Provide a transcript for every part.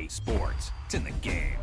Sports. It's in the game.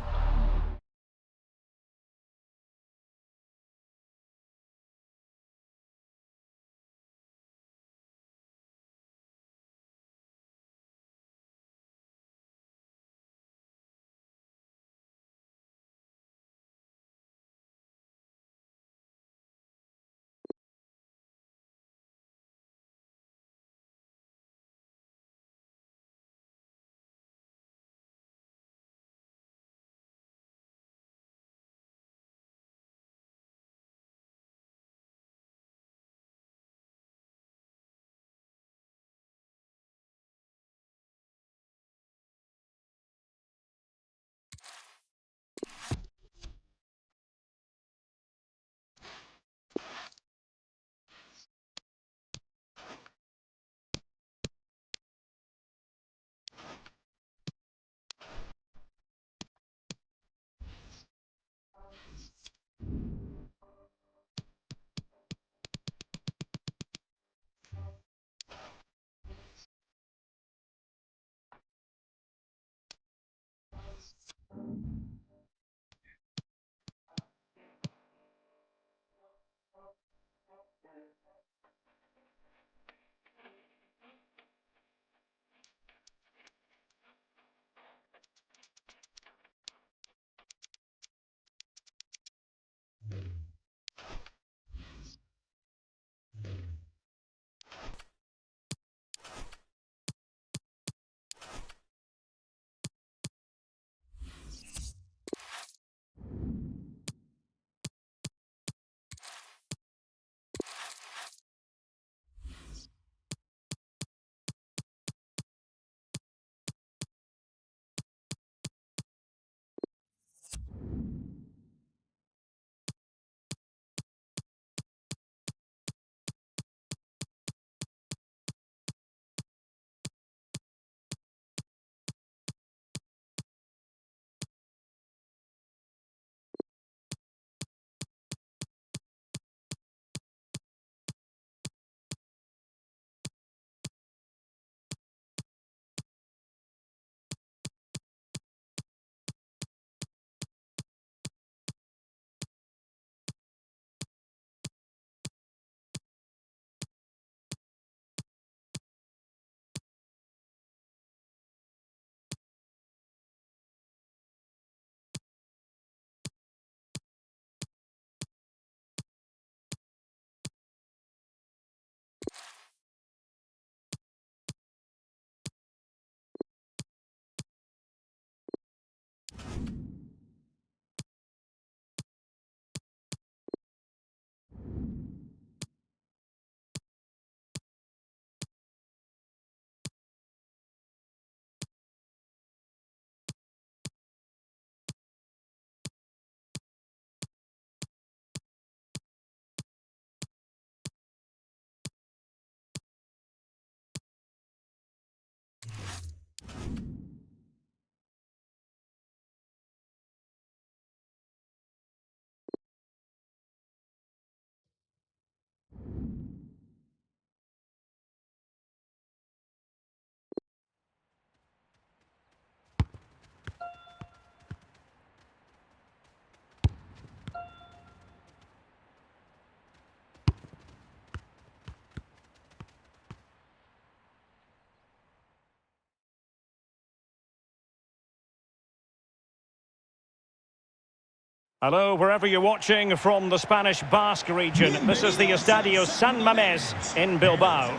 Hello, wherever you're watching from the Spanish Basque region. This is the Estadio San Mamés in Bilbao.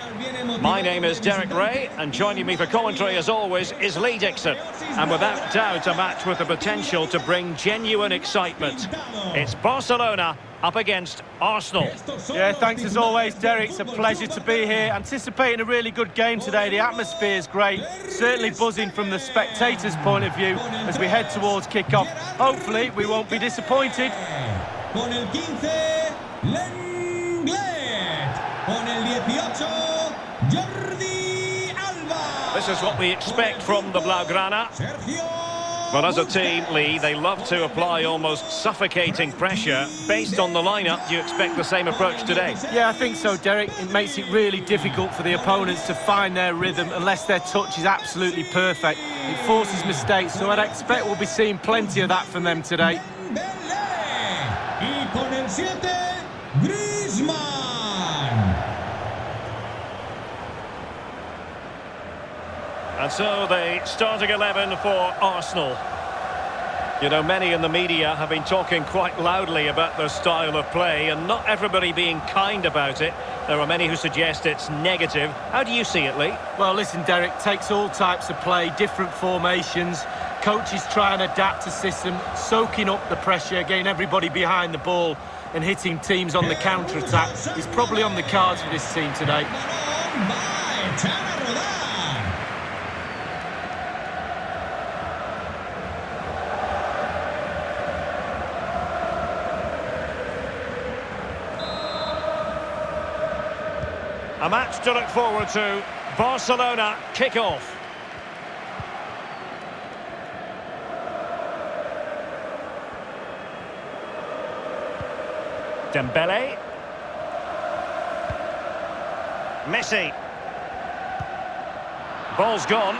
My name is Derek Ray, and joining me for commentary, as always, is Lee Dixon. And without doubt, a match with the potential to bring genuine excitement. It's Barcelona up against Arsenal. Yeah, thanks as always, Derek. It's a pleasure to be here. Anticipating a really good game today. The atmosphere is great. Certainly buzzing from the spectators' point of view as we head towards kick-off. Hopefully, we won't be disappointed. Con el 15, Lenglet. Con el 18, Jordi Alba. This is what we expect from the Blaugrana. Sergio Well, as a team, Lee, they love to apply almost suffocating pressure. Based on the lineup, do you expect the same approach today? Yeah, I think so, Derek. It makes it really difficult for the opponents to find their rhythm unless their touch is absolutely perfect. It forces mistakes, so I'd expect we'll be seeing plenty of that from them today. Y con el 7, Griezmann. And so the starting 11 for Arsenal. You know, many in the media have been talking quite loudly about their style of play, and not everybody being kind about it. There are many who suggest it's negative. How do you see it, Lee? Well, listen, Derek, takes all types of play, different formations. Coaches try and adapt a system, soaking up the pressure, getting everybody behind the ball and hitting teams on the counter-attack is probably on the cards for this team today. Va a echar a rodar. A match to look forward to. Barcelona kick-off. Dembele. Messi. Ball's gone.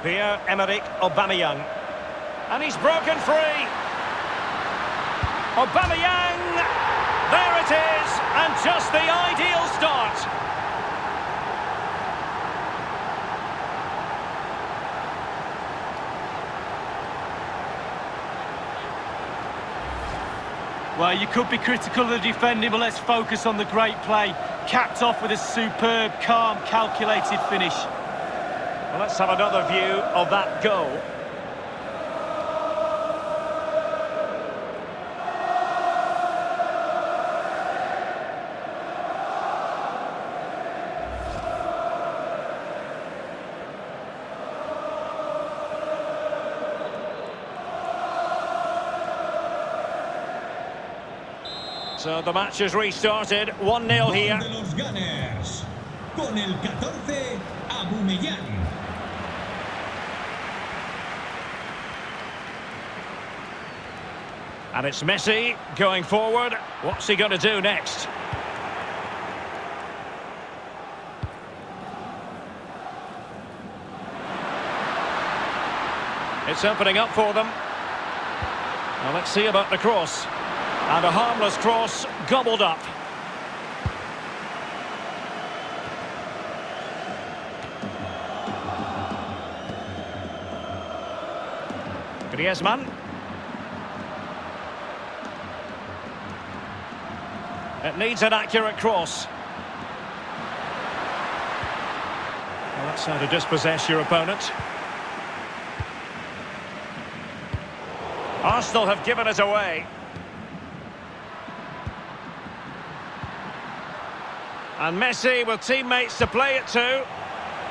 Pierre-Emerick Aubameyang. And he's broken free. Aubameyang! There it is! And just the ideal start. Well, you could be critical of the defending, but let's focus on the great play. Capped off with a superb, calm, calculated finish. Well, let's have another view of that goal. So the match has restarted, 1-0 here. De los Gunners. Con el 14, Aubameyang. And it's Messi going forward. What's he going to do next? It's opening up for them. Now let's see about the cross. And a harmless cross gobbled up. Griezmann. It needs an accurate cross. Well, that's how to dispossess your opponent. Arsenal have given it away. And Messi with teammates to play it to.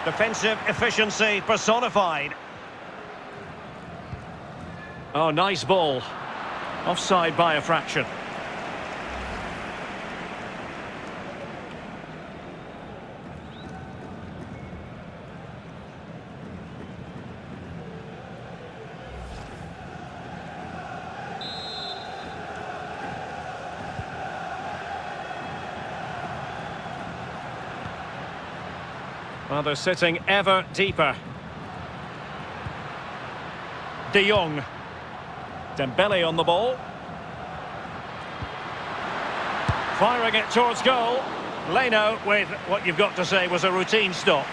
Defensive efficiency personified. Oh, nice ball. Offside by a fraction. Well, they're sitting ever deeper. De Jong. Dembele on the ball. Firing it towards goal. Leno with what you've got to say was a routine stop.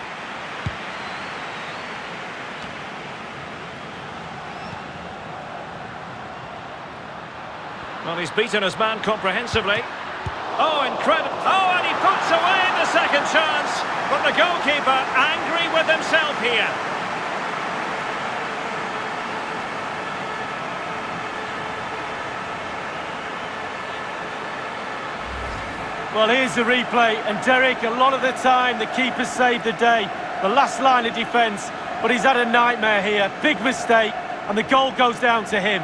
Well, he's beaten his man comprehensively. Oh, incredible. Oh, and he puts away the second chance. But the goalkeeper angry with himself here. Well, here's the replay, and Derek, a lot of the time the keeper saved the day. The last line of defence, but he's had a nightmare here. Big mistake, and the goal goes down to him.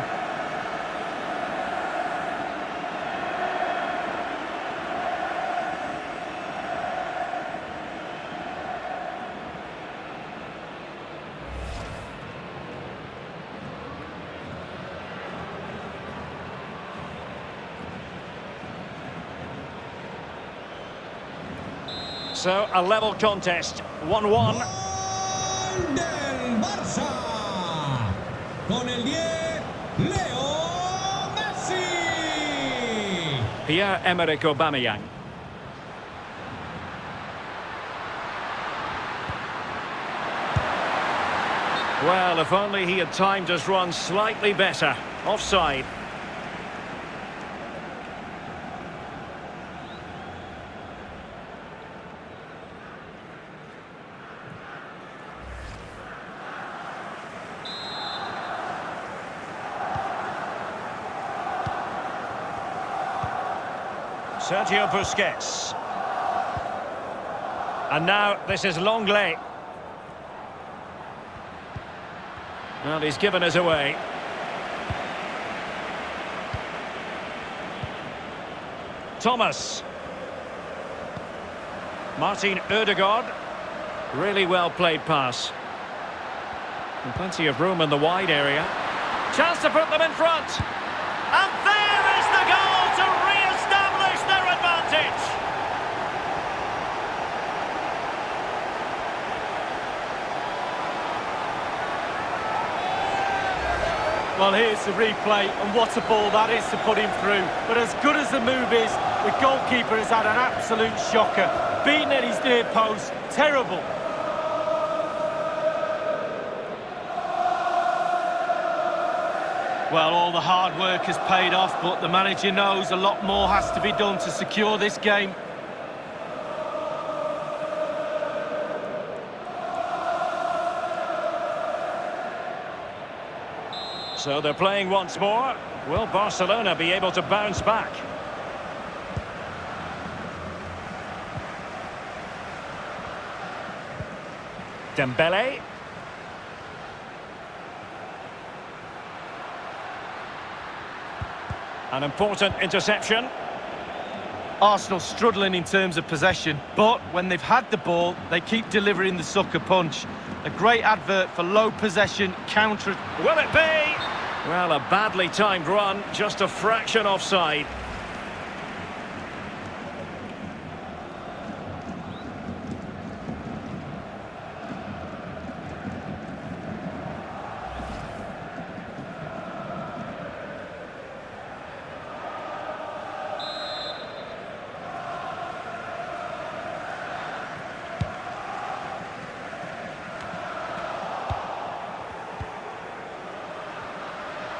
So, a level contest, 1-1. Gol del Barça. Con el 10, Leo Messi. Pierre-Emerick Aubameyang. Well, if only he had timed his run slightly better. Offside. Sergio Busquets. And now this is Longley. Well, he's given us away. Thomas. Martin Ødegaard. Really well played pass. And plenty of room in the wide area. Chance to put them in front. And there is the goal to re-establish their advantage. Well, here's the replay, and what a ball that is to put him through. But as good as the move is, the goalkeeper has had an absolute shocker. Beaten at his near post, terrible. Well, all the hard work has paid off, but the manager knows a lot more has to be done to secure this game. So they're playing once more. Will Barcelona be able to bounce back? Dembele. An important interception. Arsenal struggling in terms of possession, but when they've had the ball, they keep delivering the sucker punch. A great advert for low possession, counter... Will it be? Well, a badly timed run, just a fraction offside.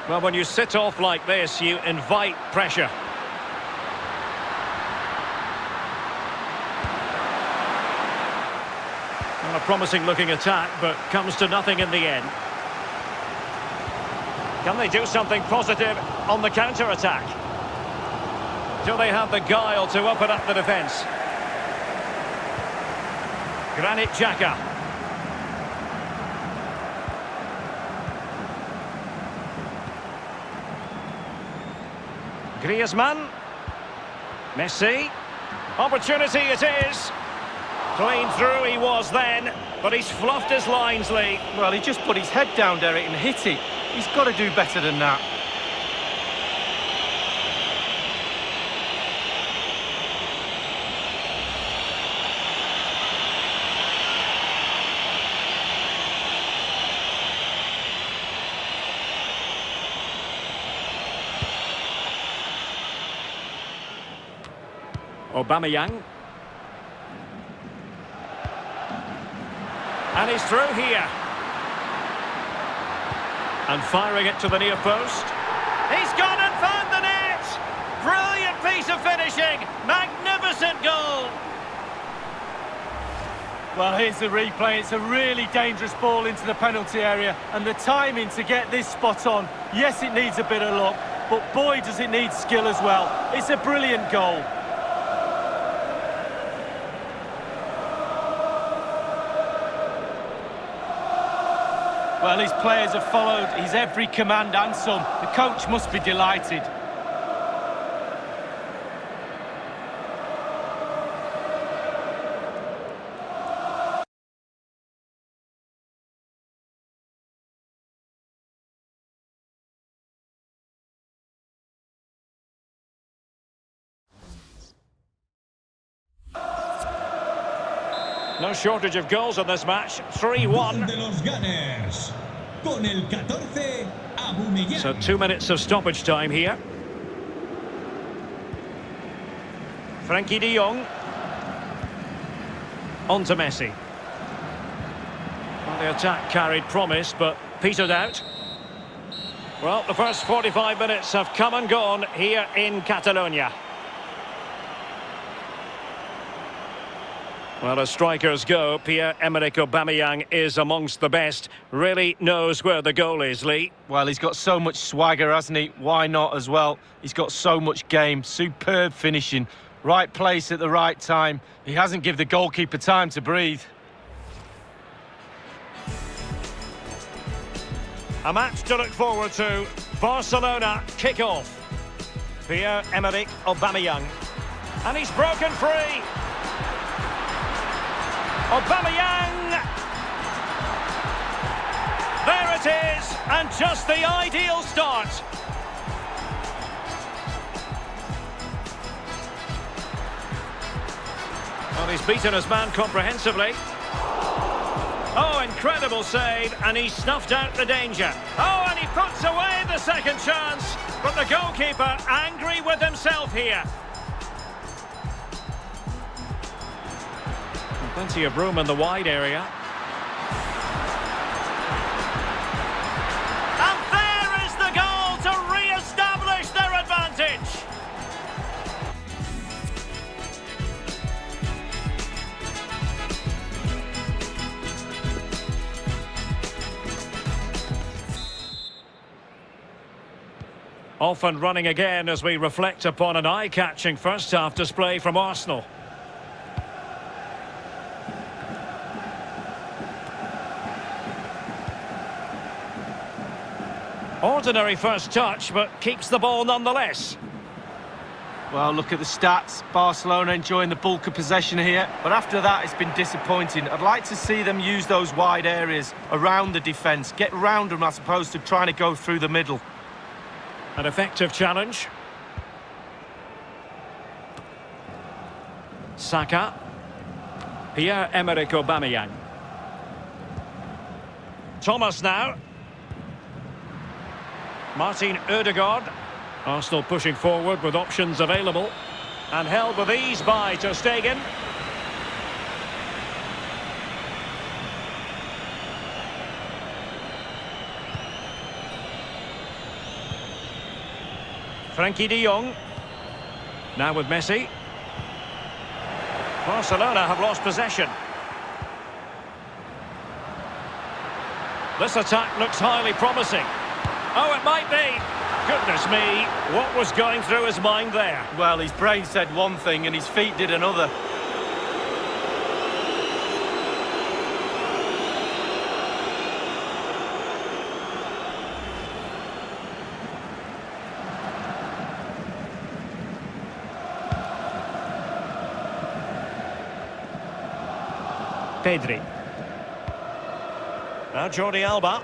Well, when you sit off like this, you invite pressure. Well, a promising-looking attack, but comes to nothing in the end. Can they do something positive on the counter-attack? Do they have the guile to open up the defence? Granit Xhaka. Griezmann. Messi. Opportunity it is. Clean through he was then, but he's fluffed his lines, Lee. Well, he just put his head down, Derek, and hit it. He's got to do better than that. Aubameyang. And he's through here. And firing it to the near post. He's gone and found the net! Brilliant piece of finishing! Magnificent goal! Well, here's the replay. It's a really dangerous ball into the penalty area. And the timing to get this spot on, yes, it needs a bit of luck, but boy, does it need skill as well. It's a brilliant goal. Well, his players have followed his every command and some. The coach must be delighted. No shortage of goals in this match. 3-1. De los Gunners. Con el 14, Aubameyang. So 2 minutes of stoppage time here. Frenkie de Jong. On to Messi. Well, the attack carried promise, but petered out. Well, the first 45 minutes have come and gone here in Catalonia. Well, as strikers go, Pierre-Emerick Aubameyang is amongst the best. Really knows where the goal is, Lee. Well, he's got so much swagger, hasn't he? Why not as well? He's got so much game, superb finishing, right place at the right time. He hasn't given the goalkeeper time to breathe. A match to look forward to. Barcelona kick-off. Pierre-Emerick Aubameyang. And he's broken free. Aubameyang! There it is, and just the ideal start. Well, he's beaten his man comprehensively. Oh, incredible save, and he snuffed out the danger. Oh, and he puts away the second chance, but the goalkeeper angry with himself here. Plenty of room in the wide area. And there is the goal to re-establish their advantage. Off and running again as we reflect upon an eye-catching first-half display from Arsenal. Ordinary first touch, but keeps the ball nonetheless. Well, look at the stats. Barcelona enjoying the bulk of possession here. But after that, it's been disappointing. I'd like to see them use those wide areas around the defence. Get round them as opposed to trying to go through the middle. An effective challenge. Saka. Pierre-Emerick Aubameyang. Thomas now. Martin Ødegaard. Arsenal pushing forward with options available. And held with ease by Ter Stegen. Frenkie de Jong. Now with Messi. Barcelona have lost possession. This attack looks highly promising. Oh, it might be. Goodness me, what was going through his mind there? Well, his brain said one thing and his feet did another. Pedri. Now Jordi Alba.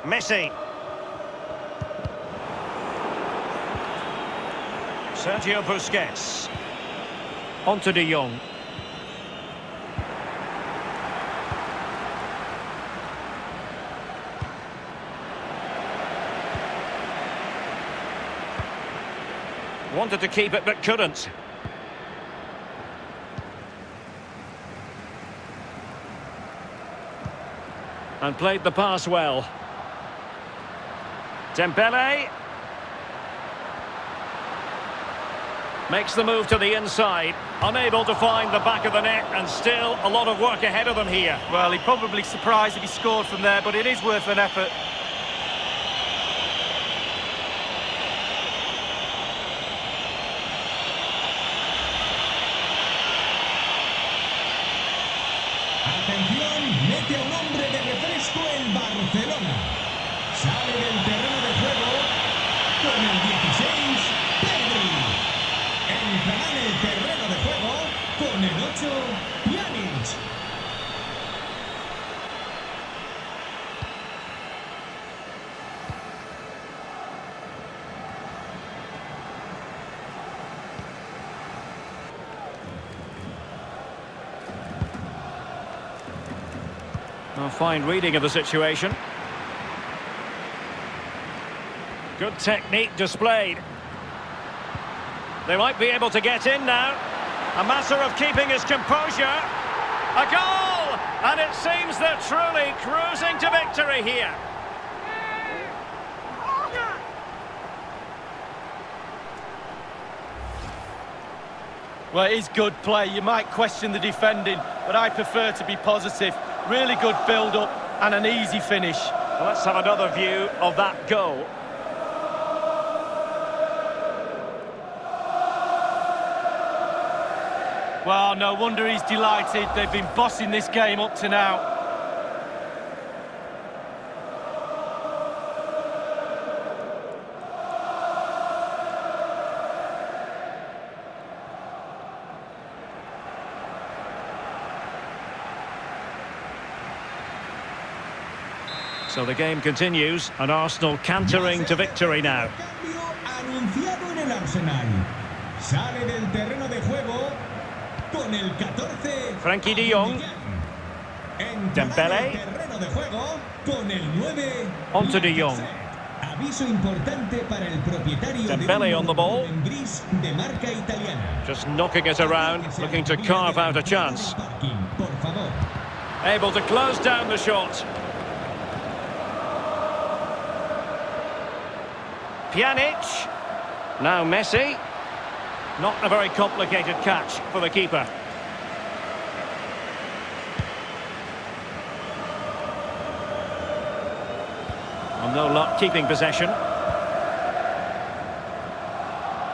Messi. Sergio Busquets. On to de Jong. Wanted to keep it but couldn't. And played the pass well. Dembele. Makes the move to the inside. Unable to find the back of the net, and still a lot of work ahead of them here. Well, he'd probably be surprised if he scored from there, but it is worth an effort. Atención, mete a un hombre de refresco el Barcelona. Sale del terreno de juego con el 16, Pedri. Entrará en el terreno de juego con el 8, Vidić. A fine reading of the situation. Good technique displayed. They might be able to get in now. A matter of keeping his composure. A goal! And it seems they're truly cruising to victory here. Well, it is good play. You might question the defending, but I prefer to be positive. Really good build-up and an easy finish. Let's have another view of that goal. Well, no wonder he's delighted. They've been bossing this game up to now. So the game continues, and Arsenal cantering to victory now. Cambio anunciado en el Arsenal. Sale del terreno de juego con el 14. Frenkie de Jong. Dembele. Terreno de juego con el 9. Onto de Jong. Aviso importante para el propietario Dembele on the ball. en gris de marca italiana. Just knocking it around, looking to carve out a chance. Por favor. Able to close down the shot. Pjanic. Now Messi. Not a very complicated catch for the keeper. And no luck keeping possession.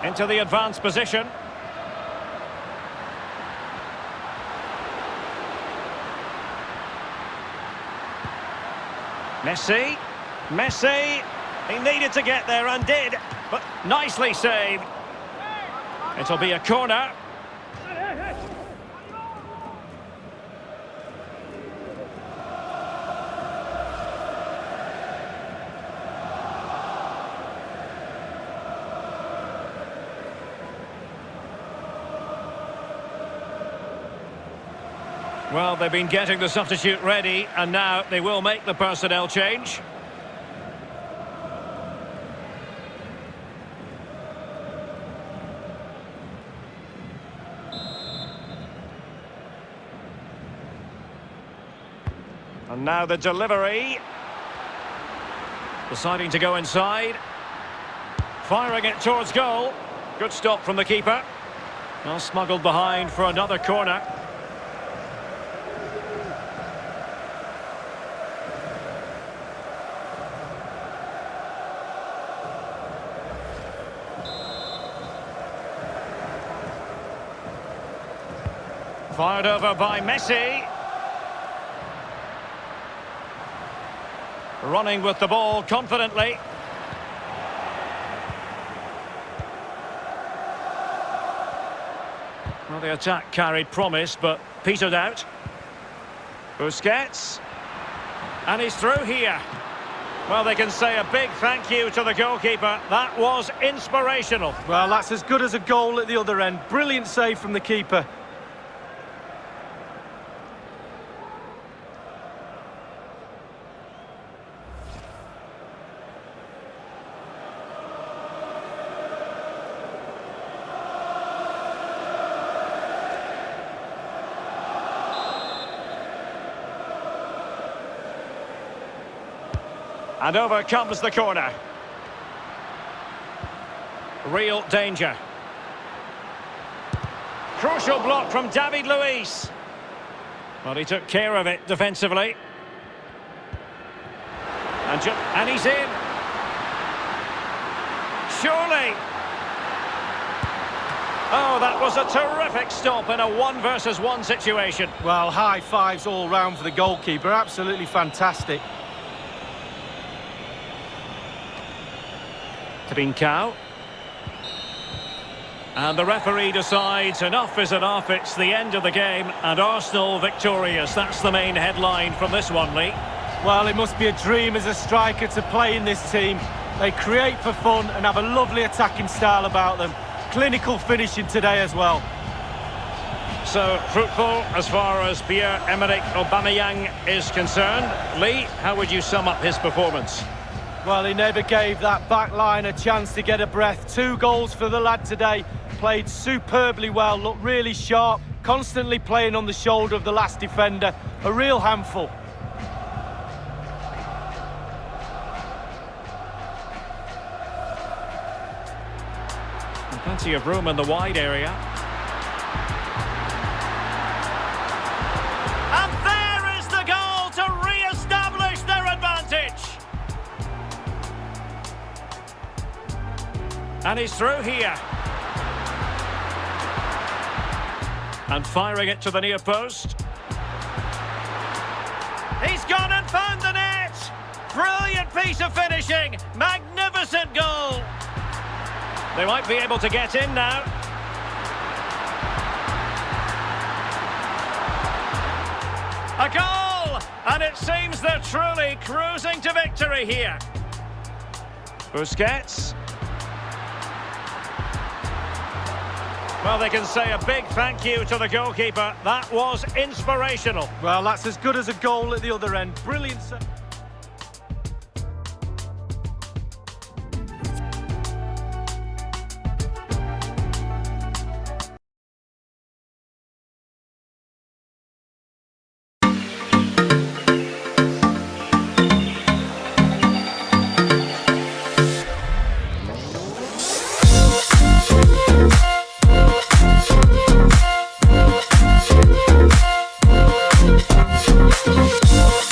Into the advanced position. Messi. Messi. He needed to get there and did, but nicely saved. It'll be a corner. Well, they've been getting the substitute ready, and now they will make the personnel change. And now the delivery. Deciding to go inside. Firing it towards goal. Good stop from the keeper. Well, smuggled behind for another corner. Fired over by Messi. Running with the ball confidently. Well, the attack carried promise, but petered out. Puskás. And he's through here. Well, they can say a big thank you to the goalkeeper. That was inspirational. Well, that's as good as a goal at the other end. Brilliant save from the keeper. And over comes the corner. Real danger. Crucial block from David Luiz. Well, he took care of it defensively. And he's in. Surely. Oh, that was a terrific stop in a 1-versus-1 situation. Well, high fives all round for the goalkeeper. Absolutely fantastic. Trincao. And the referee decides enough is enough. It's the end of the game and Arsenal victorious. That's the main headline from this one, Lee. Well, it must be a dream as a striker to play in this team. They create for fun and have a lovely attacking style about them. Clinical finishing today as well. so fruitful as far as Pierre-Emerick Aubameyang is concerned. Lee, how would you sum up his performance? Well, he never gave that back line a chance to get a breath. 2 goals for the lad today. Played superbly well, looked really sharp, constantly playing on the shoulder of the last defender. A real handful. Plenty of room in the wide area. And there is the goal to re-establish their advantage. And he's through here. And firing it to the near post. He's gone and found the net. Brilliant piece of finishing. Magnificent goal. They might be able to get in now. A goal! And it seems they're truly cruising to victory here. Puskás. Well, they can say a big thank you to the goalkeeper. That was inspirational. Well, that's as good as a goal at the other end. Brilliant. We'll be right back.